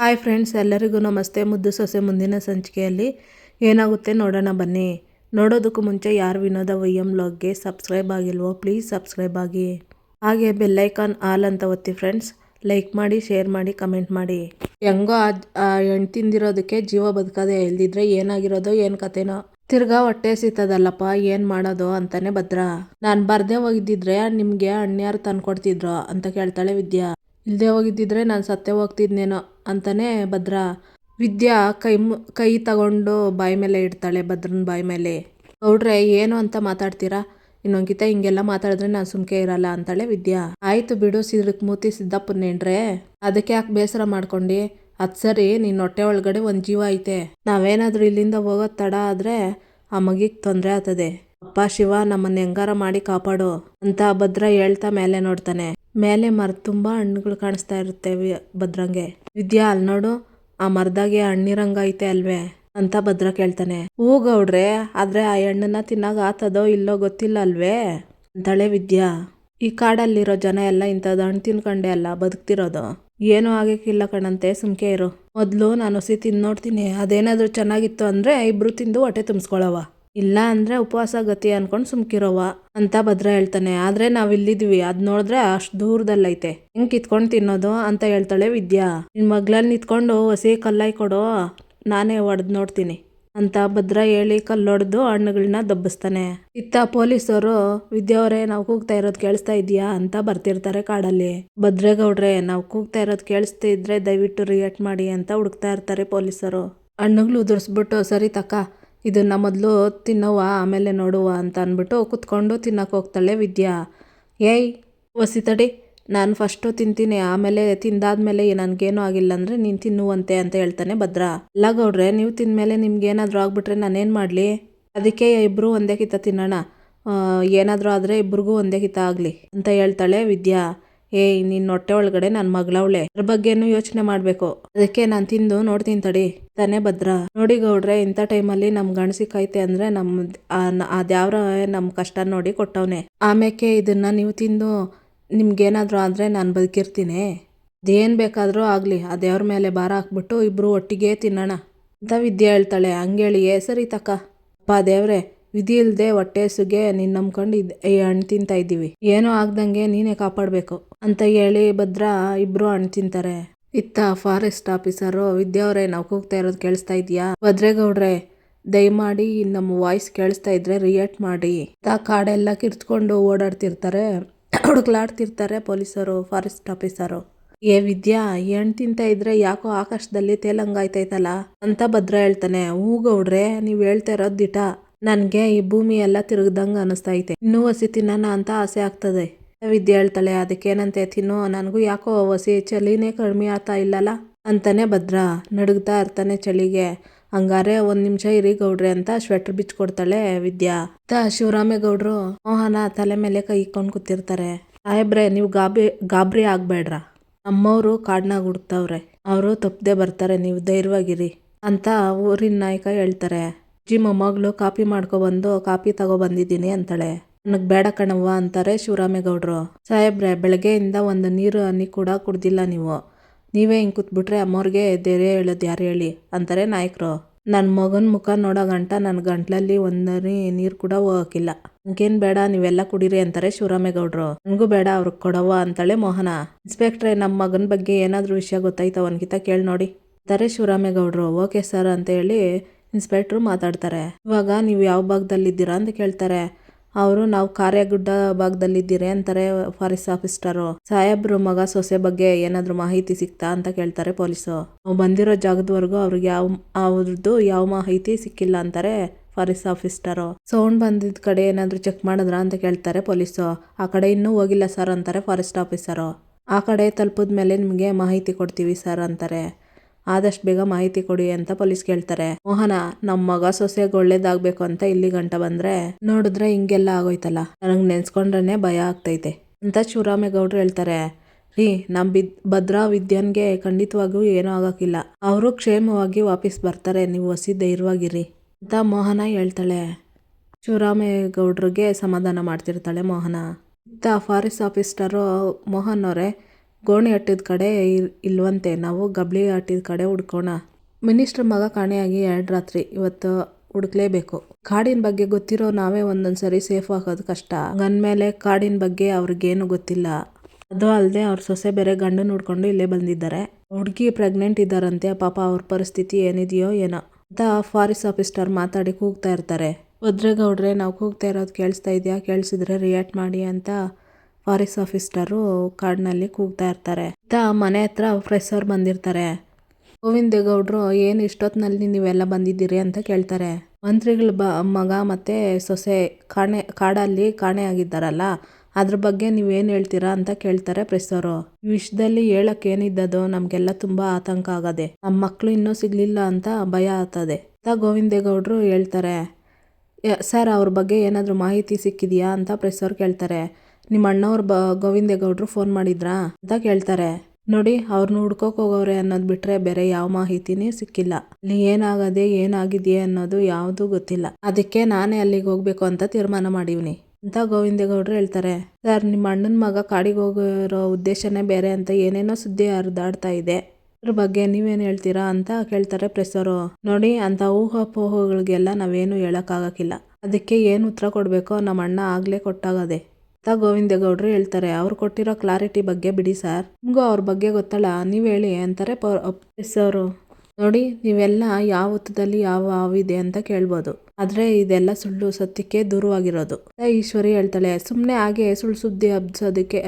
Hi friends, ಎಲ್ಲರಿಗೂ ನಮಸ್ತೆ. ಮುದ್ದು ಸೊಸೆ ಮುಂದಿನ ಸಂಚಿಕೆಯಲ್ಲಿ ಏನಾಗುತ್ತೆ ನೋಡೋಣ ಬನ್ನಿ. ನೋಡೋದಕ್ಕೂ ಮುಂಚೆ ಯಾರು ವಿನೋದ ವೈಎಂ ವ್ಲಾಗ್ಗೆ ಸಬ್ಸ್ಕ್ರೈಬ್ ಆಗಿಲ್ವೋ ಪ್ಲೀಸ್ ಸಬ್ಸ್ಕ್ರೈಬ್ ಆಗಿ, ಹಾಗೆ ಬೆಲ್ಲೈಕಾನ್ ಆಲ್ ಅಂತ ಒತ್ತಿ ಫ್ರೆಂಡ್ಸ್. ಲೈಕ್ ಮಾಡಿ, ಶೇರ್ ಮಾಡಿ, ಕಮೆಂಟ್ ಮಾಡಿ. ಹೆಂಗೋ ಆ ಹೆಣ್ಣು ತಿಂದಿರೋದಕ್ಕೆ ಜೀವ ಬದುಕದೆ, ಇಲ್ದಿದ್ರೆ ಏನಾಗಿರೋದೋ ಏನು ಕತೆನೋ. ತಿರ್ಗಾ ಹೊಟ್ಟೆ ಸಿಗ್ತದಲ್ಲಪ್ಪ, ಏನು ಮಾಡೋದು ಅಂತಾನೆ ಭದ್ರ. ನಾನು ಬರ್ದೇ ಹೋಗಿದ್ದಿದ್ರೆ ನಿಮಗೆ ಅಣ್ಣ್ಯಾರು ತಂದ್ಕೊಡ್ತಿದ್ರು ಅಂತ ಕೇಳ್ತಾಳೆ ವಿದ್ಯಾ. ಇಲ್ಲದೆ ಹೋಗಿದ್ದಿದ್ರೆ ನಾನು ಸತ್ತೇ ಹೋಗ್ತಿದ್ನೇನೋ ಅಂತಾನೆ ಭದ್ರ. ವಿದ್ಯಾ ಕೈ ತಗೊಂಡು ಬಾಯಿ ಮೇಲೆ ಇಡ್ತಾಳೆ, ಭದ್ರನ ಬಾಯಿ ಮೇಲೆ. ಗೌಡ್ರೆ ಏನು ಅಂತ ಮಾತಾಡ್ತೀರಾ, ಇನ್ನೊಂದ್ಕಿತ ಹಿಂಗೆಲ್ಲ ಮಾತಾಡಿದ್ರೆ ನಾನು ಸುಮ್ಕೆ ಇರಲ್ಲ ಅಂತಾಳೆ ವಿದ್ಯಾ. ಆಯ್ತು ಬಿಡು, ಸಿದ್ರಕ್ ಮೂತಿ ಸಿದ್ದಪ್ಪನೇನ್ರೆ, ಅದಕ್ಕೆ ಯಾಕೆ ಬೇಸರ ಮಾಡ್ಕೊಂಡು. ಅದು ಸರಿ, ನಿನ್ನ ಹೊಟ್ಟೆ ಒಳಗಡೆ ಒಂದು ಜೀವ ಐತೆ. ನಾವೇನಾದ್ರೂ ಇಲ್ಲಿಂದ ಹೋಗೋದು ತಡ ಆದ್ರೆ ಆ ಮಗಿಗೆ ತೊಂದರೆ ಆಗ್ತದೆ. ಅಪ್ಪ ಶಿವ, ನಮ್ಮನ್ನ ಹೆಂಗಾರ ಮಾಡಿ ಕಾಪಾಡು ಅಂತ ಭದ್ರ ಹೇಳ್ತಾ ಮೇಲೆ ನೋಡ್ತಾನೆ. ಮೇಲೆ ಮರದ ತುಂಬ ಹಣ್ಣುಗಳು ಕಾಣಿಸ್ತಾ ಇರುತ್ತೆ ಭದ್ರಂಗೆ. ವಿದ್ಯಾ, ಅಲ್ಲಿ ನೋಡು, ಆ ಮರದಾಗೆ ಹಣ್ಣಿರಂಗ ಐತೆ ಅಲ್ವೇ ಅಂತ ಭದ್ರ ಕೇಳ್ತಾನೆ. ಹೂ ಗೌಡ್ರೆ, ಆದ್ರೆ ಆ ಹಣ್ಣನ್ನ ತಿನ್ನಾಗ ಆತದೋ ಇಲ್ಲೋ ಗೊತ್ತಿಲ್ಲ ಅಲ್ವೇ ಅಂತಾಳೆ ವಿದ್ಯಾ. ಈ ಕಾಡಲ್ಲಿರೋ ಜನ ಎಲ್ಲ ಇಂಥದ್ದು ಹಣ್ಣು ತಿನ್ಕೊಂಡೆ ಅಲ್ಲ ಬದುಕ್ತಿರೋದು. ಏನೂ ಆಗಕ್ಕಿಲ್ಲ ಕಣಂತೆ, ಸುಮ್ಕೆ ಇರು. ಮೊದಲು ನಾನು ಹುಸಿ ತಿಂದು ನೋಡ್ತೀನಿ, ಅದೇನಾದ್ರೂ ಚೆನ್ನಾಗಿತ್ತು ಅಂದ್ರೆ ಇಬ್ರು ತಿಂದು ಹೊಟ್ಟೆ ತುಂಬಿಸ್ಕೊಳವ, ಇಲ್ಲ ಅಂದ್ರೆ ಉಪವಾಸ ಗತಿ ಅನ್ಕೊಂಡು ಸುಮ್ಕಿರೋವ ಅಂತ ಭದ್ರ ಹೇಳ್ತಾನೆ. ಆದ್ರೆ ನಾವ್ ಇಲ್ಲಿದ್ವಿ, ಅದ್ ನೋಡಿದ್ರೆ ಅಷ್ಟು ದೂರದಲ್ಲೈತೆ, ಹೆಂಗ್ ಕಿತ್ಕೊಂಡು ತಿನ್ನೋದು ಅಂತ ಹೇಳ್ತಾಳೆ ವಿದ್ಯಾ. ನಿನ್ ಮಗ್ಳಲ್ಲಿ ನಿಂತ್ಕೊಂಡು ಹಸಿ ಕಲ್ಲಾಯ್ ಕೊಡೋ, ನಾನೇ ಒಡೆದ್ ನೋಡ್ತೀನಿ ಅಂತ ಭದ್ರ ಹೇಳಿ ಕಲ್ಲೊಡೆದು ಹಣ್ಣುಗಳನ್ನ ದಬ್ಬಿಸ್ತಾನೆ. ಇತ್ತ ಪೊಲೀಸರು, ವಿದ್ಯಾವರೇ ನಾವು ಕೂಗ್ತಾ ಇರೋದು ಕೇಳಿಸ್ತಾ ಇದೆಯಾ ಅಂತ ಬರ್ತಿರ್ತಾರೆ ಕಾಡಲ್ಲಿ. ಭದ್ರೇಗೌಡ್ರೆ, ನಾವು ಕೂಗ್ತಾ ಇರೋದು ಕೇಳಿಸ್ತಾ ಇದ್ರೆ ದಯವಿಟ್ಟು ರಿಯಾಕ್ಟ್ ಮಾಡಿ ಅಂತ ಹುಡುಕ್ತಾ ಇರ್ತಾರೆ ಪೊಲೀಸರು. ಹಣ್ಣುಗಳು ಉದುರಿಸ್ಬಿಟ್ಟು, ಸರಿ ತಕ್ಕ, ಇದನ್ನ ಮೊದಲು ತಿನ್ನೋವ ಆಮೇಲೆ ನೋಡುವ ಅಂತ ಅಂದ್ಬಿಟ್ಟು ಕುತ್ಕೊಂಡು ತಿನ್ನಕ್ಕೆ ಹೋಗ್ತಾಳೆ ವಿದ್ಯಾ. ಏಯ್ ಒಸಿ ತಡಿ, ನಾನು ಫಸ್ಟು ತಿಂತೀನಿ, ಆಮೇಲೆ ತಿಂದಾದ್ಮೇಲೆ ನನಗೇನೂ ಆಗಿಲ್ಲ ಅಂದರೆ ನೀನು ತಿನ್ನುವಂತೆ ಅಂತ ಹೇಳ್ತಾನೆ ಭದ್ರ. ಅಲ್ಲ ಗೌಡ್ರೆ, ನೀವು ತಿಂದಮೇಲೆ ನಿಮ್ಗೇನಾದರೂ ಆಗ್ಬಿಟ್ರೆ ನಾನೇನು ಮಾಡಲಿ, ಅದಕ್ಕೆ ಇಬ್ಬರು ಒಂದೇ ಕಿತ್ತ ತಿನ್ನೋಣ, ಏನಾದರೂ ಆದರೆ ಇಬ್ರಿಗೂ ಒಂದೇ ಕಿತ್ತ ಆಗಲಿ ಅಂತ ಹೇಳ್ತಾಳೆ ವಿದ್ಯಾ. ಏಯ್, ನಿನ್ನ ಹೊಟ್ಟೆ ಒಳಗಡೆ ನನ್ನ ಮಗಳವಳೆ, ಅದ್ರ ಬಗ್ಗೆನೂ ಯೋಚನೆ ಮಾಡಬೇಕು, ಅದಕ್ಕೆ ನಾನು ತಿಂದು ನೋಡ್ತೀನಿ ತಡಿ ತಾನೇ ಭದ್ರ. ನೋಡಿ ಗೌಡ್ರೆ, ಇಂಥ ಟೈಮಲ್ಲಿ ನಮ್ಮ ಗಂಡ ಸಿಕ್ಕೈತೆ ಅಂದರೆ ಆ ದ್ಯಾವ್ರ ನಮ್ಮ ಕಷ್ಟ ನೋಡಿ ಕೊಟ್ಟವನೆ. ಆಮೇಲೆ ಇದನ್ನ ನೀವು ತಿಂದು ನಿಮ್ಗೇನಾದರೂ ಆದರೆ ನಾನು ಬದುಕಿರ್ತೀನಿ, ಅದೇನು ಬೇಕಾದರೂ ಆಗಲಿ, ಆ ದೇವ್ರ ಮೇಲೆ ಭಾರ ಹಾಕ್ಬಿಟ್ಟು ಇಬ್ಬರು ಒಟ್ಟಿಗೆ ತಿನ್ನೋಣ ಅಂತ ವಿದ್ಯೆ ಹೇಳ್ತಾಳೆ. ಹಂಗೇಳಿಯೇ ಸರಿ ತಕ್ಕ, ಅಪ್ಪ ದೇವ್ರೆ, ವಿಧಿ ಇಲ್ಲದೆ ಹೊಟ್ಟೆ ಸುಗೆ ನೀನು ನಂಬ್ಕೊಂಡು ಈ ಹಣ್ಣು ತಿಂತಾ ಇದ್ದೀವಿ, ಏನೂ ಆಗ್ದಂಗೆ ನೀನೇ ಕಾಪಾಡಬೇಕು ಅಂತ ಹೇಳಿ ಭದ್ರ ಇಬ್ಬರು ಹಣ್ಣು ತಿಂತಾರೆ. ಇತ್ತ ಫಾರೆಸ್ಟ್ ಆಫೀಸರು, ವಿದ್ಯಾವ್ರೆ ನಾವು ಕೂಗ್ತಾ ಇರೋದು ಕೇಳಿಸ್ತಾ ಇದೆಯಾ? ಭದ್ರೇಗೌಡ್ರೆ, ದಯಮಾಡಿ ನಮ್ಮ ವಾಯ್ಸ್ ಕೇಳಿಸ್ತಾ ಇದ್ರೆ ರಿಯಾಕ್ಟ್ ಮಾಡಿ. ಕಾಡೆಲ್ಲ ಕಿರ್ಚ್ಕೊಂಡು ಓಡಾಡ್ತಿರ್ತಾರೆ, ಹುಡುಕ್ಲಾಡ್ತಿರ್ತಾರೆ ಪೊಲೀಸರು, ಫಾರೆಸ್ಟ್ ಆಫೀಸರು. ಏ ವಿದ್ಯಾ, ಹಣ್ಣು ತಿಂತಾ ಇದ್ರೆ ಯಾಕೋ ಆಕಾಶದಲ್ಲಿ ತೇಲಂಗಾಯ್ತೈತಲ್ಲ ಅಂತ ಭದ್ರ ಹೇಳ್ತಾನೆ. ಹೂ ಗೌಡ್ರೆ, ನೀವು ಹೇಳ್ತಾ ಇರೋದು ದಿಟ, ನನಗೆ ಈ ಭೂಮಿ ಎಲ್ಲ ತಿರುಗ್ದಂಗೆ ಅನಿಸ್ತಾ ಐತೆ, ಇನ್ನೂ ಹಸಿ ತಿನ್ನೋಣ ಅಂತ ಆಸೆ ಆಗ್ತದೆ. ವಿದ್ಯೆ ಹೇಳ್ತಾಳೆ, ಅದಕ್ಕೇನಂತೆ ತಿನ್ನು, ನನಗೂ ಯಾಕೋ ಹಸಿ ಚಳಿನೇ ಕಡಿಮೆ ಆಗ್ತಾ ಇಲ್ಲಲ್ಲ ಅಂತಾನೆ ಭದ್ರ ನಡುಗ್ತಾ ಇರ್ತಾನೆ ಚಳಿಗೆ. ಹಂಗಾರೆ ಒಂದು ನಿಮಿಷ ಇರಿ ಗೌಡ್ರೆ ಅಂತ ಸ್ವೆಟರ್ ಬಿಚ್ಕೊಡ್ತಾಳೆ ವಿದ್ಯಾ. ಶಿವರಾಮೇಗೌಡರು ಮೋಹನ ತಲೆ ಮೇಲೆ ಕೈ ಇಕ್ಕೊಂಡು ಕೂತಿರ್ತಾರೆ. ಸಾಹೇಬ್ರೆ, ನೀವು ಗಾಬರಿ ಆಗ್ಬೇಡ್ರ, ನಮ್ಮವರು ಕಾಡ್ನಾಗ ಹುಡುಕ್ತವ್ರೆ, ಅವರು ತಪ್ಪದೆ ಬರ್ತಾರೆ, ನೀವು ಧೈರ್ಯವಾಗಿರಿ ಅಂತ ಊರಿನ ನಾಯಕ ಹೇಳ್ತಾರೆ. ಮೊಮ್ಮಗಳು ಕಾಪಿ ಮಾಡ್ಕೊಬಂದು ಕಾಪಿ ತಗೊಬಂದಿದ್ದೀನಿ ಅಂತಾಳೆ. ನನಗೆ ಬೇಡ ಕಣವ್ವ ಅಂತಾರೆ ಶಿವರಾಮೇಗೌಡರು. ಸಾಹೇಬ್ರೆ, ಬೆಳಗ್ಗೆಯಿಂದ ಒಂದು ನೀರು ಹನಿ ಕೂಡ ಕುಡ್ದಿಲ್ಲ ನೀವು, ನೀವೇ ಹಿಂಗೆ ಕೂತ್ಬಿಟ್ರೆ ಅಮ್ಮವ್ರಿಗೆ ಧೈರ್ಯ ಹೇಳೋದು ಯಾರು ಹೇಳಿ ಅಂತಾರೆ ನಾಯಕರು. ನನ್ನ ಮಗನ ಮುಖ ನೋಡೋ ಗಂಟ ನನ್ನ ಗಂಟ್ಲಲ್ಲಿ ಒಂದರಿ ನೀರು ಕೂಡ ಹೋಗಕ್ಕಿಲ್ಲ, ನನಗೇನು ಬೇಡ, ನೀವೆಲ್ಲ ಕುಡೀರಿ ಅಂತಾರೆ ಶಿವರಾಮೇಗೌಡರು. ನನಗೂ ಬೇಡ, ಅವ್ರಿಗೆ ಕೊಡವ್ವ ಅಂತಾಳೆ ಮೋಹನ. ಇನ್ಸ್ಪೆಕ್ಟ್ರೆ, ನಮ್ಮ ಮಗನ ಬಗ್ಗೆ ಏನಾದರೂ ವಿಷಯ ಗೊತ್ತಾಯ್ತಾ ಒಂದ್ಕಿತ ಕೇಳಿ ನೋಡಿ ಅಂತಾರೆ ಶಿವರಾಮೇಗೌಡರು. ಓಕೆ ಸರ್ ಅಂತ ಹೇಳಿ ಇನ್ಸ್ಪೆಕ್ಟ್ರು ಮಾತಾಡ್ತಾರೆ. ಇವಾಗ ನೀವು ಯಾವ ಭಾಗದಲ್ಲಿದ್ದೀರಾ ಅಂತ ಕೇಳ್ತಾರೆ. ಅವರು ನಾವು ಕಾರ್ಯಗುಡ್ಡ ಭಾಗದಲ್ಲಿದ್ದೀರಿ ಅಂತಾರೆ ಫಾರೆಸ್ಟ್ ಆಫೀಸರು. ಸಾಹೇಬ್ರು ಮಗ ಸೊಸೆ ಬಗ್ಗೆ ಏನಾದರೂ ಮಾಹಿತಿ ಸಿಕ್ತಾ ಅಂತ ಕೇಳ್ತಾರೆ ಪೊಲೀಸು. ನಾವು ಬಂದಿರೋ ಜಾಗದವರೆಗೂ ಅವ್ರಿಗೆ ಅವ್ರದ್ದು ಯಾವ ಮಾಹಿತಿ ಸಿಕ್ಕಿಲ್ಲ ಅಂತಾರೆ ಫಾರೆಸ್ಟ್ ಆಫೀಸರು. ಸೌಂಡ್ ಬಂದಿದ್ದ ಕಡೆ ಏನಾದರೂ ಚೆಕ್ ಮಾಡಿದ್ರಾ ಅಂತ ಕೇಳ್ತಾರೆ ಪೊಲೀಸು. ಆ ಕಡೆ ಇನ್ನೂ ಹೋಗಿಲ್ಲ ಸರ್ ಅಂತಾರೆ ಫಾರೆಸ್ಟ್ ಆಫೀಸರು. ಆ ಕಡೆ ತಲುಪಿದ ಮೇಲೆ ನಿಮಗೆ ಮಾಹಿತಿ ಕೊಡ್ತೀವಿ ಸರ್ ಅಂತಾರೆ. ಆದಷ್ಟು ಬೇಗ ಮಾಹಿತಿ ಕೊಡಿ ಅಂತ ಪೊಲೀಸ್ ಕೇಳ್ತಾರೆ. ಮೋಹನ, ನಮ್ಮ ಮಗ ಸೊಸೆಗೆ ಒಳ್ಳೇದಾಗಬೇಕು ಅಂತ ಇಲ್ಲಿ ಗಂಟ ಬಂದ್ರೆ ನೋಡಿದ್ರೆ ಹಿಂಗೆಲ್ಲ ಆಗೋಯ್ತಲ್ಲ, ನನಗೆ ನೆನ್ಸ್ಕೊಂಡ್ರೆ ಭಯ ಆಗ್ತೈತೆ ಅಂತ ಶಿವರಾಮೇಗೌಡರು ಹೇಳ್ತಾರೆ. ರೀ, ನಮ್ಮ ಭದ್ರಾ ವಿದ್ಯಾನ್ಗೆ ಖಂಡಿತವಾಗೂ ಏನೂ ಆಗೋಕ್ಕಿಲ್ಲ, ಅವರು ಕ್ಷೇಮವಾಗಿ ವಾಪಸ್ ಬರ್ತಾರೆ, ನೀವು ಹಸಿ ಧೈರ್ಯವಾಗಿರಿ ಅಂತ ಮೋಹನ ಹೇಳ್ತಾಳೆ. ಶಿವರಾಮೇಗೌಡ್ರಿಗೆ ಸಮಾಧಾನ ಮಾಡ್ತಿರ್ತಾಳೆ ಮೋಹನ. ಇತ್ತ ಫಾರೆಸ್ಟ್ ಆಫೀಸರು, ಮೋಹನ್ ಅವರೇ, ಗೋಣಿ ಹಟ್ಟಿದ ಕಡೆ ಇಲ್ವಂತೆ, ನಾವು ಗಬ್ಳಿ ಹಟ್ಟಿದ ಕಡೆ ಹುಡ್ಕೋಣ. ಮಿನಿಸ್ಟ್ರ್ ಮಗ ಕಾಣೆಯಾಗಿ 2 ರಾತ್ರಿ, ಇವತ್ತು ಹುಡುಕ್ಲೇಬೇಕು. ಕಾಡಿನ ಬಗ್ಗೆ ಗೊತ್ತಿರೋ ನಾವೇ ಒಂದೊಂದ್ಸರಿ ಸೇಫ್ ಆಗೋದು ಕಷ್ಟ, ಅಂದಮೇಲೆ ಕಾಡಿನ ಬಗ್ಗೆ ಅವ್ರಿಗೇನು ಗೊತ್ತಿಲ್ಲ. ಅದು ಅಲ್ಲದೆ ಅವ್ರ ಸೊಸೆ ಬೇರೆ ಗಂಡನ ಹುಡ್ಕೊಂಡು ಇಲ್ಲೇ ಬಂದಿದ್ದಾರೆ. ಹುಡುಗಿ ಪ್ರೆಗ್ನೆಂಟ್ ಇದ್ದಾರಂತೆ, ಪಾಪ ಅವ್ರ ಪರಿಸ್ಥಿತಿ ಏನಿದೆಯೋ ಏನೋ ಅಂತ ಫಾರೆಸ್ಟ್ ಆಫೀಸರ್ ಮಾತಾಡಿ ಕೂಗ್ತಾ ಇರ್ತಾರೆ. ಒದ್ರೇಗೌಡ್ರೆ, ನಾವು ಕೂಗ್ತಾ ಇರೋದು ಕೇಳಿಸ್ತಾ ಇದೆಯಾ? ಕೇಳಿಸಿದ್ರೆ ರಿಯಾಕ್ಟ್ ಮಾಡಿ ಅಂತ ಫಾರೆಸ್ಟ್ ಆಫೀಸರು ಕಾಡಿನಲ್ಲಿ ಕೂಗ್ತಾ ಇರ್ತಾರೆ. ಮನೆ ಹತ್ರ ಫ್ರೆಶರ್ ಬಂದಿರ್ತಾರೆ. ಗೋವಿಂದೇಗೌಡರು, ಏನು ಇಷ್ಟೊತ್ತಿನಲ್ಲಿ ನೀವೆಲ್ಲ ಬಂದಿದ್ದೀರಿ ಅಂತ ಕೇಳ್ತಾರೆ. ಮಂತ್ರಿಗಳ ಮಗ ಮತ್ತೆ ಸೊಸೆ ಕಾಡಲ್ಲಿ ಕಾಣೆಯಾಗಿದ್ದಾರಲ್ಲ, ಅದ್ರ ಬಗ್ಗೆ ನೀವೇನು ಹೇಳ್ತೀರಾ ಅಂತ ಕೇಳ್ತಾರೆ ಪ್ರೆಸ್ಸವರು. ಈ ವಿಷಯದಲ್ಲಿ ಹೇಳಕ್ ಏನಿದ್ದದು, ನಮಗೆಲ್ಲ ತುಂಬಾ ಆತಂಕ ಆಗದೆ, ನಮ್ಮ ಮಕ್ಕಳು ಇನ್ನೂ ಸಿಗ್ಲಿಲ್ಲ ಅಂತ ಭಯ ಆಗ್ತದೆ ಅಂತ ಗೋವಿಂದೇಗೌಡರು ಹೇಳ್ತಾರೆ. ಸರ್, ಅವ್ರ ಬಗ್ಗೆ ಏನಾದರೂ ಮಾಹಿತಿ ಸಿಕ್ಕಿದೆಯಾ ಅಂತ ಪ್ರೆಸ್ಸವ್ರು ಕೇಳ್ತಾರೆ. ನಿಮ್ಮ ಅಣ್ಣವ್ರು ಗೋವಿಂದೇಗೌಡರು ಫೋನ್ ಮಾಡಿದ್ರಾ ಅಂತ ಕೇಳ್ತಾರೆ. ನೋಡಿ, ಅವ್ರನ್ನ ಹುಡ್ಕೋಕ್ ಹೋಗೋರೆ ಅನ್ನೋದು ಬಿಟ್ರೆ ಬೇರೆ ಯಾವ ಮಾಹಿತಿನೂ ಸಿಕ್ಕಿಲ್ಲ. ಅಲ್ಲಿ ಏನಾಗದೆ ಏನಾಗಿದೆಯೇ ಅನ್ನೋದು ಯಾವುದೂ ಗೊತ್ತಿಲ್ಲ. ಅದಕ್ಕೆ ನಾನೇ ಅಲ್ಲಿಗೆ ಹೋಗ್ಬೇಕು ಅಂತ ತೀರ್ಮಾನ ಮಾಡಿವ್ನಿ ಅಂತ ಗೋವಿಂದೇಗೌಡರು ಹೇಳ್ತಾರೆ. ಸರ್, ನಿಮ್ಮ ಅಣ್ಣನ ಮಗ ಕಾಡಿಗೆ ಹೋಗಿರೋ ಉದ್ದೇಶನೇ ಬೇರೆ ಅಂತ ಏನೇನೋ ಸುದ್ದಿ ಹರಿದಾಡ್ತಾ ಇದೆ, ಅದ್ರ ಬಗ್ಗೆ ನೀವೇನು ಹೇಳ್ತೀರಾ ಅಂತ ಕೇಳ್ತಾರೆ ಪ್ರೆಸ್ಸವರು. ನೋಡಿ, ಅಂತ ಊಹಾಪೋಹಗಳಿಗೆಲ್ಲ ನಾವೇನು ಹೇಳೋಕ್ಕಾಗಕ್ಕಿಲ್ಲ. ಅದಕ್ಕೆ ಏನು ಉತ್ತರ ಕೊಡಬೇಕೋ ನಮ್ಮ ಅಣ್ಣ ಆಗಲೇ ಕೊಟ್ಟಾಗದೆ ಅಂತ ಗೋವಿಂದೇಗೌಡರು ಹೇಳ್ತಾರೆ. ಅವ್ರು ಕೊಟ್ಟಿರೋ ಕ್ಲಾರಿಟಿ ಬಗ್ಗೆ ಬಿಡಿ ಸರ್, ನಿಮಗೂ ಅವ್ರ ಬಗ್ಗೆ ಗೊತ್ತಲ್ಲ, ನೀವು ಹೇಳಿ ಅಂತಾರೆ ಪ್ರೆಸ್ಸವರು. ನೋಡಿ, ನೀವೆಲ್ಲ ಯಾವ ಹೊತ್ತದಲ್ಲಿ ಯಾವ ಹಾವಿದೆ ಅಂತ ಕೇಳ್ಬೋದು, ಆದರೆ ಇದೆಲ್ಲ ಸುಳ್ಳು, ಸತ್ಯಕ್ಕೆ ದೂರವಾಗಿರೋದು. ಈಶ್ವರಿ ಹೇಳ್ತಾಳೆ, ಸುಮ್ಮನೆ ಹಾಗೆ ಸುಳ್ಳು ಸುದ್ದಿ ಹಬ್ಸೋದಕ್ಕೆ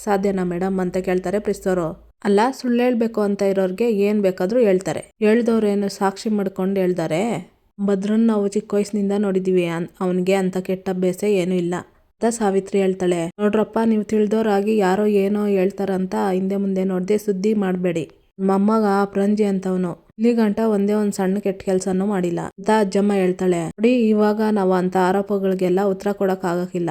ಸಾಧ್ಯನಾ ಮೇಡಮ್ ಅಂತ ಕೇಳ್ತಾರೆ ಪ್ರೆಸ್ಸವರು. ಅಲ್ಲ, ಸುಳ್ಳು ಹೇಳ್ಬೇಕು ಅಂತ ಇರೋರಿಗೆ ಏನು ಬೇಕಾದರೂ ಹೇಳ್ತಾರೆ. ಹೇಳ್ದವ್ರೇನು ಸಾಕ್ಷಿ ಮಾಡ್ಕೊಂಡು ಹೇಳ್ತಾರೆ? ಭದ್ರನ್ ನಾವು ಚಿಕ್ಕ ವಯಸ್ಸಿನಿಂದ ನೋಡಿದ್ದೀವಿ, ಅವನಿಗೆ ಅಂತ ಕೆಟ್ಟ ಅಭ್ಯಾಸ ಏನೂ ಇಲ್ಲ ಅಂತ ಸಾವಿತ್ರಿ ಹೇಳ್ತಾಳೆ. ನೋಡ್ರಪ್ಪ, ನೀವು ತಿಳಿದೋರಾಗಿ ಯಾರೋ ಏನೋ ಹೇಳ್ತಾರಂತ ಹಿಂದೆ ಮುಂದೆ ನೋಡದೆ ಸುದ್ದಿ ಮಾಡಬೇಡಿ. ಮೊಮ್ಮಗ ಪ್ರಂಜಿ ಅಂತವನು ಇಲ್ಲಿ ಗಂಟ ಒಂದೇ ಒಂದು ಸಣ್ಣ ಕೆಟ್ಟ ಕೆಲಸನೂ ಮಾಡಿಲ್ಲ ಅಂತ ಅಜ್ಜಮ್ಮ ಹೇಳ್ತಾಳೆ. ನೋಡಿ, ಇವಾಗ ನಾವು ಅಂತ ಆರೋಪಗಳಿಗೆಲ್ಲ ಉತ್ತರ ಕೊಡೋಕೆ ಆಗಕ್ಕಿಲ್ಲ.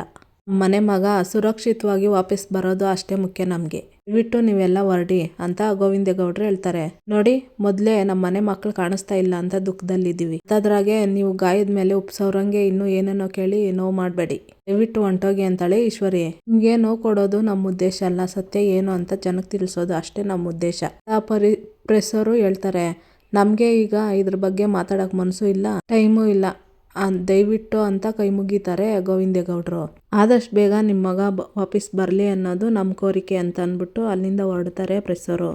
ಮನೆ ಮಗ ಸುರಕ್ಷಿತವಾಗಿ ವಾಪಸ್ ಬರೋದು ಅಷ್ಟೇ ಮುಖ್ಯ ನಮಗೆ. ಬಿಟ್ಟು ನೀವೆಲ್ಲ ಹೊರಡಿ ಅಂತ ಗೋವಿಂದೇಗೌಡರು ಹೇಳ್ತಾರೆ. ನೋಡಿ, ಮೊದಲೇ ನಮ್ಮ ಮನೆ ಮಕ್ಕಳು ಕಾಣಿಸ್ತಾ ಇಲ್ಲ ಅಂತ ದುಃಖದಲ್ಲಿದ್ದೀವಿ, ಅದ್ರಾಗೆ ನೀವು ಗಾಯದ ಮೇಲೆ ಉಪ್ಸೋರಂಗೆ ಇನ್ನೂ ಏನೇನೋ ಕೇಳಿ ನೋವು ಮಾಡಬೇಡಿ, ದಯವಿಟ್ಟು ಹೊಂಟೋಗಿ ಅಂತಾಳೆ ಈಶ್ವರಿ. ನಿಮ್ಗೆ ನೋವು ಕೊಡೋದು ನಮ್ಮ ಉದ್ದೇಶ ಅಲ್ಲ, ಸತ್ಯ ಏನು ಅಂತ ಜನಕ್ಕೆ ತಿಳಿಸೋದು ಅಷ್ಟೇ ನಮ್ಮ ಉದ್ದೇಶ. ಪ್ರೆಸ್ಸವರು ಹೇಳ್ತಾರೆ. ನಮಗೆ ಈಗ ಇದ್ರ ಬಗ್ಗೆ ಮಾತಾಡೋಕೆ ಮನಸ್ಸು ಇಲ್ಲ, ಟೈಮು ಇಲ್ಲ, ದಯವಿಟ್ಟು ಅಂತ ಕೈ ಮುಗಿತಾರೆ ಗೋವಿಂದೇಗೌಡರು. ಆದಷ್ಟು ಬೇಗ ನಿಮ್ಮ ಮಗ ವಾಪಸ್ ಬರಲಿ ಅನ್ನೋದು ನಮ್ಮ ಕೋರಿಕೆ ಅಂತ ಅಂದ್ಬಿಟ್ಟು ಅಲ್ಲಿಂದ ಹೊರಡ್ತಾರೆ ಪ್ರೆಸ್ಸವರು.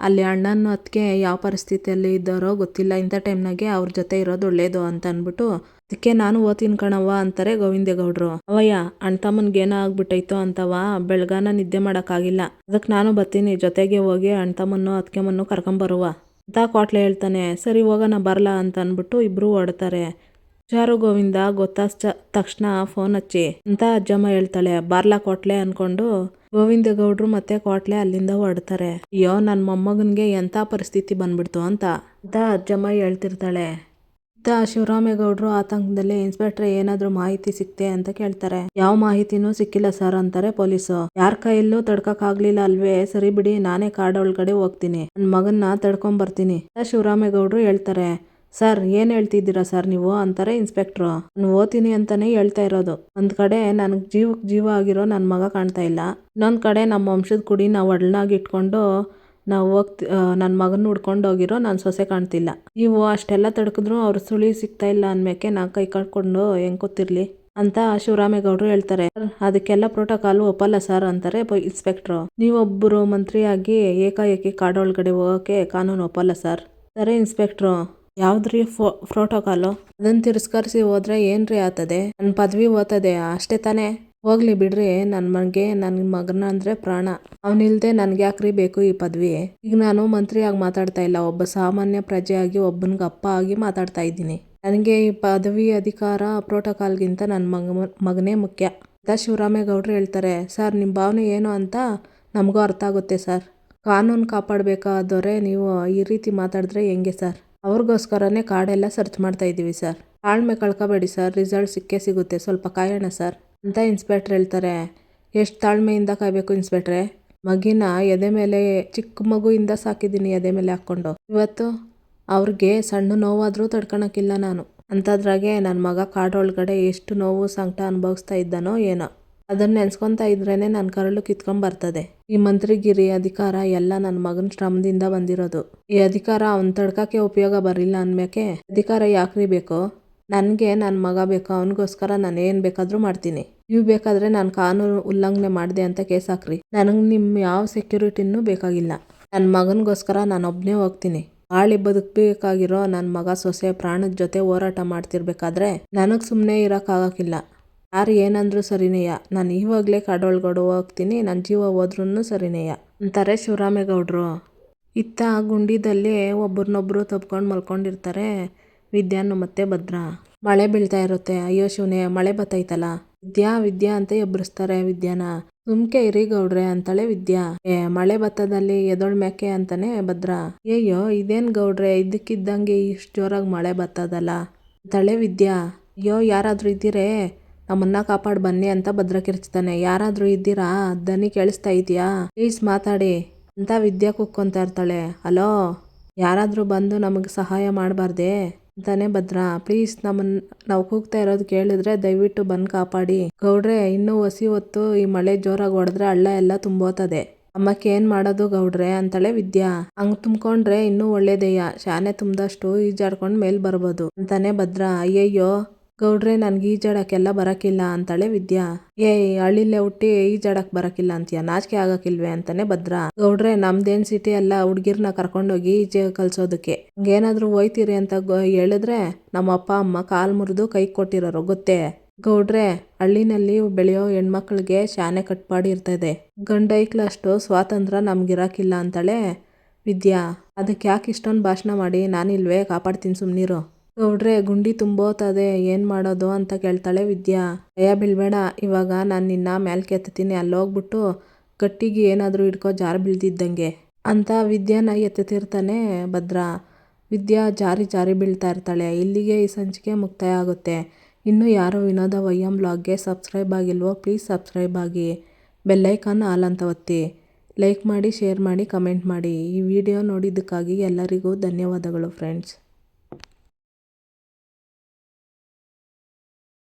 ಅಲ್ಲಿ ಅಣ್ಣನ ಅತ್ತಿಗೆ ಯಾವ ಪರಿಸ್ಥಿತಿಯಲ್ಲಿ ಇದ್ದಾರೋ ಗೊತ್ತಿಲ್ಲ, ಇಂಥ ಟೈಮ್ನಾಗೆ ಅವ್ರ ಜೊತೆ ಇರೋದು ಒಳ್ಳೇದು ಅಂತ ಅಂದ್ಬಿಟ್ಟು, ಅದಕ್ಕೆ ನಾನು ಓದ್ತೀನಿ ಕಣವ್ವ ಅಂತಾರೆ ಗೋವಿಂದೇಗೌಡರು. ಅವಯ್ಯ, ಅಣ್ತಮ್ಮನ್ಗೆ ಏನೋ ಆಗ್ಬಿಟ್ಟೈತೋ ಅಂತವ, ಬೆಳಗಾನ ನಿದ್ದೆ ಮಾಡೋಕ್ಕಾಗಿಲ್ಲ, ಅದಕ್ಕೆ ನಾನು ಬರ್ತೀನಿ, ಜೊತೆಗೆ ಹೋಗಿ ಅಣ್ತಮ್ಮನ್ನು ಅತ್ತಿಗೆಮ್ಮನ್ನು ಕರ್ಕೊಂಬರುವ ಅಂತ ಕೋಟ್ಲೆ ಹೇಳ್ತಾನೆ. ಸರಿ, ಹೋಗೋಣ ಬರಲ್ಲ ಅಂತ ಅಂದ್ಬಿಟ್ಟು ಇಬ್ರು ಹೊರಡ್ತಾರೆ. ಹುಷಾರು ಗೋವಿಂದ, ಗೊತ್ತಾದ ತಕ್ಷಣ ಫೋನ್ ಹಚ್ಚಿ ಅಂತ ಅಜ್ಜಮ್ಮ ಹೇಳ್ತಾಳೆ. ಬಾರ್ಲಾ ಕೋಟ್ಲೆ ಅನ್ಕೊಂಡು ಗೋವಿಂದೇಗೌಡರು ಮತ್ತೆ ಕೋಟ್ಲೆ ಅಲ್ಲಿಂದ ಹೊರಡ್ತಾರೆ. ಅಯ್ಯೋ, ನನ್ನ ಮೊಮ್ಮಗನ್ಗೆ ಎಂಥ ಪರಿಸ್ಥಿತಿ ಬಂದ್ಬಿಡ್ತು ಅಂತ ಅಜ್ಜಮ್ಮ ಹೇಳ್ತಿರ್ತಾಳೆ. ಶಿವರಾಮೇಗೌಡರು ಆತಂಕದಲ್ಲಿ, ಇನ್ಸ್ಪೆಕ್ಟ್ರೆ, ಏನಾದರೂ ಮಾಹಿತಿ ಸಿಕ್ತೆ ಅಂತ ಕೇಳ್ತಾರೆ. ಯಾವ ಮಾಹಿತಿನೂ ಸಿಕ್ಕಿಲ್ಲ ಸರ್ ಅಂತಾರೆ ಪೊಲೀಸು. ಯಾರ ಕೈಯಲ್ಲೂ ತಡ್ಕಕ್ಕಾಗ್ಲಿಲ್ಲ ಅಲ್ವೇ? ಸರಿ ಬಿಡಿ, ನಾನೇ ಕಾಡೊಳಗಡೆ ಹೋಗ್ತೀನಿ, ನನ್ನ ಮಗನ್ನ ತಡ್ಕೊಂಬರ್ತೀನಿ ಅಂತ ಶಿವರಾಮೇಗೌಡರು ಹೇಳ್ತಾರೆ. ಸರ್, ಏನು ಹೇಳ್ತಿದ್ದೀರಾ ಸರ್ ನೀವು ಅಂತಾರೆ ಇನ್ಸ್ಪೆಕ್ಟ್ರು. ನಾನು ಓದ್ತೀನಿ ಅಂತಾನೆ ಹೇಳ್ತಾ ಇರೋದು. ಒಂದ್ ಕಡೆ ನನಗೆ ಜೀವಕ್ಕೆ ಜೀವ ಆಗಿರೋ ನನ್ನ ಮಗ ಕಾಣ್ತಾ ಇಲ್ಲ, ಇನ್ನೊಂದ್ ಕಡೆ ನಮ್ಮ ವಂಶದ ಕುಡಿ ನಾವು ಒಡನಾಗಿ ಇಟ್ಕೊಂಡು ನಾವು ನನ್ನ ಮಗನ ಹುಡ್ಕೊಂಡು ಹೋಗಿರೋ ನನ್ನ ಸೊಸೆ ಕಾಣ್ತಿಲ್ಲ. ನೀವು ಅಷ್ಟೆಲ್ಲ ತಡ್ಕಿದ್ರು ಅವ್ರ ಸುಳಿ ಸಿಗ್ತಾ ಇಲ್ಲ ಅಂದ್ಮೇಕೆ ನಾ ಕೈ ಕಟ್ಕೊಂಡು ಹೆಂಗ್ ಕೂತಿರ್ಲಿ ಅಂತ ಶಿವರಾಮೇಗೌಡರು ಹೇಳ್ತಾರೆ. ಅದಕ್ಕೆಲ್ಲ ಪ್ರೋಟೋಕಾಲ್ ಒಪ್ಪಲ್ಲ ಸರ್ ಅಂತಾರೆ ಇನ್ಸ್ಪೆಕ್ಟ್ರು. ನೀವೊಬ್ಬರು ಮಂತ್ರಿಯಾಗಿ ಏಕಾಏಕಿ ಕಾಡೊಳಗಡೆ ಹೋಗೋಕೆ ಕಾನೂನು ಒಪ್ಪಲ್ಲ ಸರ್ ಅಂತಾರೆ ಇನ್ಸ್ಪೆಕ್ಟ್ರು. ಯಾವ್ದ್ರಿ ಪ್ರೋಟೋಕಾಲು? ಅದನ್ನ ತಿರಸ್ಕರಿಸಿ ಹೋದ್ರೆ ಏನ್ರಿ ಆತದೆ? ನನ್ನ ಪದವಿ ಓದ್ತದೆ ಅಷ್ಟೇ ತಾನೇ? ಹೋಗ್ಲಿ ಬಿಡ್ರಿ, ನನ್ನ ಮಗನ ಅಂದ್ರೆ ಪ್ರಾಣ, ಅವನಿಲ್ದೆ ನನ್ಗೆ ಯಾಕ್ರಿ ಬೇಕು ಈ ಪದವಿ? ಈಗ ನಾನು ಮಂತ್ರಿಯಾಗಿ ಮಾತಾಡ್ತಾ ಇಲ್ಲ, ಒಬ್ಬ ಸಾಮಾನ್ಯ ಪ್ರಜೆಯಾಗಿ ಒಬ್ಬನಿಗೆ ಅಪ್ಪ ಆಗಿ ಮಾತಾಡ್ತಾ ಇದ್ದೀನಿ. ನನಗೆ ಈ ಪದವಿ, ಅಧಿಕಾರ, ಪ್ರೋಟೋಕಾಲ್ಗಿಂತ ನನ್ನ ಮಗನೇ ಮುಖ್ಯ ಅಂತ ಶಿವರಾಮೇಗೌಡರು ಹೇಳ್ತಾರೆ. ಸರ್, ನಿಮ್ಮ ಭಾವನೆ ಏನು ಅಂತ ನಮಗೂ ಅರ್ಥ ಆಗುತ್ತೆ ಸರ್, ಕಾನೂನು ಕಾಪಾಡಬೇಕಾದವರೇ ನೀವು ಈ ರೀತಿ ಮಾತಾಡಿದ್ರೆ ಹೆಂಗೆ ಸರ್? ಅವ್ರಿಗೋಸ್ಕರನೇ ಕಾಡೆಲ್ಲ ಸರ್ಚ್ ಮಾಡ್ತಾ ಇದ್ದೀವಿ ಸರ್, ತಾಳ್ಮೆ ಕಳ್ಕೊಬೇಡಿ ಸರ್, ರಿಸಲ್ಟ್ ಸಿಕ್ಕೇ ಸಿಗುತ್ತೆ, ಸ್ವಲ್ಪ ಕಾಯೋಣ ಸರ್ ಅಂತ ಇನ್ಸ್ಪೆಕ್ಟ್ರ್ ಹೇಳ್ತಾರೆ. ಎಷ್ಟು ತಾಳ್ಮೆಯಿಂದ ಕಾಯಬೇಕು ಇನ್ಸ್ಪೆಕ್ಟ್ರೆ? ಮಗಿನ ಎದೆ ಮೇಲೆ, ಚಿಕ್ಕ ಮಗುವಿಂದ ಸಾಕಿದ್ದೀನಿ ಎದೆ ಮೇಲೆ ಹಾಕ್ಕೊಂಡು, ಇವತ್ತು ಅವ್ರಿಗೆ ಸಣ್ಣ ನೋವಾದರೂ ತಡ್ಕೊಳಕ್ಕಿಲ್ಲ ನಾನು, ಅಂಥದ್ರಾಗೆ ನನ್ನ ಮಗ ಕಾಡೊಳಗಡೆ ಎಷ್ಟು ನೋವು ಸಂಕಟ ಅನುಭವಿಸ್ತಾ ಇದ್ದಾನೋ ಏನೋ ಅದನ್ನ ನೆನ್ಸ್ಕೊತಾ ಇದ್ರೇನೆ ನನ್ನ ಕರಳು ಕಿತ್ಕೊಂಡ್ಬರ್ತದೆ. ಈ ಮಂತ್ರಿಗಿರಿ ಅಧಿಕಾರ ಎಲ್ಲ ನನ್ನ ಮಗನ ಶ್ರಮದಿಂದ ಬಂದಿರೋದು. ಈ ಅಧಿಕಾರ ಅವನ್ ತಡ್ಕಕ್ಕೆ ಉಪಯೋಗ ಬರಲಿಲ್ಲ ಅಂದ್ಮ್ಯಾಕೆ ಅಧಿಕಾರ ಯಾಕ್ರಿ ಬೇಕು? ನನಗೆ ನನ್ನ ಮಗ ಬೇಕು, ಅವನಿಗೋಸ್ಕರ ನಾನು ಏನು ಬೇಕಾದರೂ ಮಾಡ್ತೀನಿ. ನೀವು ಬೇಕಾದರೆ ನಾನು ಕಾನೂನು ಉಲ್ಲಂಘನೆ ಮಾಡಿದೆ ಅಂತ ಕೇಸ್ ಹಾಕ್ರಿ. ನನಗೆ ನಿಮ್ಮ ಯಾವ ಸೆಕ್ಯೂರಿಟಿನೂ ಬೇಕಾಗಿಲ್ಲ. ನನ್ನ ಮಗನಿಗೋಸ್ಕರ ನಾನು ಒಬ್ಬನೇ ಹೋಗ್ತೀನಿ. ಬಾಳಿ ಬದುಕಬೇಕಾಗಿರೋ ನನ್ನ ಮಗ ಸೊಸೆ ಪ್ರಾಣದ ಜೊತೆ ಹೋರಾಟ ಮಾಡ್ತಿರ್ಬೇಕಾದ್ರೆ ನನಗೆ ಸುಮ್ಮನೆ ಇರೋಕ್ಕಾಗಕ್ಕಿಲ್ಲ. ಯಾರು ಏನಂದ್ರೂ ಸರಿನೇಯ, ನಾನು ಇವಾಗಲೇ ಕಾಡೊಳಗಡೆ ಹೋಗ್ತೀನಿ, ನನ್ನ ಜೀವ ಹೋದ್ರೂ ಸರಿನೇಯ ಅಂತಾರೆ ಶಿವರಾಮೇಗೌಡರು. ಇತ್ತ ಗುಂಡಿದಲ್ಲಿ ಒಬ್ಬರನ್ನೊಬ್ಬರು ತಪ್ಕೊಂಡು ಮಲ್ಕೊಂಡಿರ್ತಾರೆ ವಿದ್ಯಾನು ಮತ್ತೆ ಭದ್ರ. ಮಳೆ ಬೀಳ್ತಾ ಇರುತ್ತೆ. ಅಯ್ಯೋ ಶಿವನೇ, ಮಳೆ ಬತ್ತೈತಲ್ಲ. ವಿದ್ಯಾ ವಿದ್ಯಾ ಅಂತ ಎಬ್ಬರಿಸ್ತಾರೆ ವಿದ್ಯಾನ. ಸುಮ್ಕೆ ಇರಿ ಗೌಡ್ರೆ ಅಂತಾಳೆ ವಿದ್ಯಾ. ಮಳೆ ಬತ್ತದಲ್ಲಿ ಎದೊಳ್ ಮ್ಯಾಕೆ ಅಂತಾನೆ ಭದ್ರ. ಅಯ್ಯೋ ಇದೇನ್ ಗೌಡ್ರೆ, ಇದ್ದಕ್ಕಿದ್ದಂಗೆ ಇಷ್ಟು ಜೋರಾಗಿ ಮಳೆ ಬತ್ತದಲ್ಲ ಅಂತಾಳೆ ವಿದ್ಯಾ. ಅಯ್ಯೋ ಯಾರಾದ್ರೂ ಇದ್ದೀರೇ, ನಮ್ಮನ್ನ ಕಾಪಾಡ್ ಬನ್ನಿ ಅಂತ ಭದ್ರ ಕಿರ್ಚ್ತಾನೆ. ಯಾರಾದ್ರೂ ಇದ್ದೀರಾ? ದನಿ ಕೇಳಿಸ್ತಾ ಇದೆಯಾ? ಪ್ಲೀಸ್ ಮಾತಾಡಿ ಅಂತ ವಿದ್ಯಾ ಕುಕ್ಕೊಂತಾ ಇರ್ತಾಳೆ. ಹಲೋ, ಯಾರಾದ್ರೂ ಬಂದು ನಮಗೆ ಸಹಾಯ ಮಾಡಬಾರ್ದೇ ಅಂತಾನೆ ಭದ್ರ. ಪ್ಲೀಸ್ ನಾವು ಕೂಗ್ತಾ ಇರೋದು ಕೇಳಿದ್ರೆ ದಯವಿಟ್ಟು ಬಂದು ಕಾಪಾಡಿ ಗೌಡ್ರೆ. ಇನ್ನೂ ಹೊಸಿ ಹೊತ್ತು ಈ ಮಳೆ ಜೋರಾಗಿ ಹೊಡೆದ್ರೆ ಹಳ್ಳ ಎಲ್ಲ ತುಂಬೋತದೆ. ಅಮ್ಮಕ್ಕೆ ಏನ್ ಮಾಡೋದು ಗೌಡ್ರೆ ಅಂತಾಳೆ ವಿದ್ಯಾ. ಹಂಗ್ ತುಂಬ್ಕೊಂಡ್ರೆ ಇನ್ನೂ ಒಳ್ಳೇದಯ್ಯ, ಶಾನೆ ತುಂಬ್ದಷ್ಟು ಈಜಾಡ್ಕೊಂಡ್ ಮೇಲ್ ಬರ್ಬೋದು ಅಂತಾನೆ ಭದ್ರ. ಅಯ್ಯಯ್ಯೋ ಗೌಡ್ರೆ, ನನ್ಗೆ ಈಜಾಡಕ್ಕೆಲ್ಲ ಬರಕಿಲ್ಲ ಅಂತಾಳೆ ವಿದ್ಯಾ. ಹಳ್ಳಿಲೇ ಹುಟ್ಟಿ ಈಜಾಡಕ್ ಬರಕಿಲ್ಲ ಅಂತೀಯ, ನಾಚಿಕೆ ಆಗಕ್ಕಿಲ್ವೇ ಅಂತಾನೆ ಭದ್ರ. ಗೌಡ್ರೆ, ನಮ್ದೇನ್ ಸಿಟಿ ಅಲ್ಲ ಹುಡ್ಗಿರ್ನ ಕರ್ಕೊಂಡೋಗಿ ಈಜೆ ಕಲ್ಸೋದಕ್ಕೆ. ಹಂಗೇನಾದ್ರೂ ಹೋಯ್ತೀರಿ ಅಂತ ಹೇಳಿದ್ರೆ ನಮ್ಮ ಅಪ್ಪ ಅಮ್ಮ ಕಾಲ್ ಮುರಿದು ಕೈ ಕೊಟ್ಟಿರೋರು ಗೊತ್ತೇ. ಗೌಡ್ರೆ, ಹಳ್ಳಿನಲ್ಲಿ ಬೆಳೆಯೋ ಹೆಣ್ಮಕ್ಳಿಗೆ ಶಾನೆ ಕಟ್ಪಾಡಿ ಇರ್ತದೆ. ಗಂಡೈಕ್ಳಷ್ಟು ಸ್ವಾತಂತ್ರ್ಯ ನಮ್ಗಿರಾಕಿಲ್ಲ ಅಂತಾಳೆ ವಿದ್ಯಾ. ಅದಕ್ಕೆ ಯಾಕೆ ಇಷ್ಟೊಂದು ಭಾಷಣ ಮಾಡಿ? ನಾನಿಲ್ವೇ ಕಾಪಾಡ್ತೀನಿ, ಸುಮ್ನಿರು. ಗೌಡ್ರೆ, ಗುಂಡಿ ತುಂಬೋತದೆ, ಏನ್ ಮಾಡೋದು ಅಂತ ಕೇಳ್ತಾಳೆ ವಿದ್ಯಾ. ಭಯ ಬೀಳ್ಬೇಡ, ಇವಾಗ ನಾನು ನಿನ್ನ ಮ್ಯಾಲ್ ಕೆತ್ತೀನಿ, ಅಲ್ಲೋಗ್ಬಿಟ್ಟು ಗಟ್ಟಿಗೆ ಏನಾದರೂ ಹಿಡ್ಕೋ, ಜಾರ್ ಬೀಳ್ದಿದ್ದಂಗೆ ಅಂತ ವಿದ್ಯಾನ ಎತ್ತುತ್ತಿರ್ತಾನೆ ಭದ್ರ. ವಿದ್ಯಾ ಜಾರಿ ಜಾರಿ ಬೀಳ್ತಾ ಇರ್ತಾಳೆ. ಇಲ್ಲಿಗೆ ಈ ಸಂಚಿಕೆ ಮುಕ್ತಾಯ ಆಗುತ್ತೆ. ಇನ್ನೂ ಯಾರು ವಿನೋದ ವೈಎಂ ಬ್ಲಾಗ್ಗೆ ಸಬ್ಸ್ಕ್ರೈಬ್ ಆಗಿಲ್ವೋ ಪ್ಲೀಸ್ ಸಬ್ಸ್ಕ್ರೈಬ್ ಆಗಿ, ಬೆಲ್ಲೈಕಾನ್ ಆಲ್ ಅಂತ ಒತ್ತಿ, ಲೈಕ್ ಮಾಡಿ, ಶೇರ್ ಮಾಡಿ, ಕಮೆಂಟ್ ಮಾಡಿ. ಈ ವಿಡಿಯೋ ನೋಡಿದ್ದಕ್ಕಾಗಿ ಎಲ್ಲರಿಗೂ ಧನ್ಯವಾದಗಳು ಫ್ರೆಂಡ್ಸ್.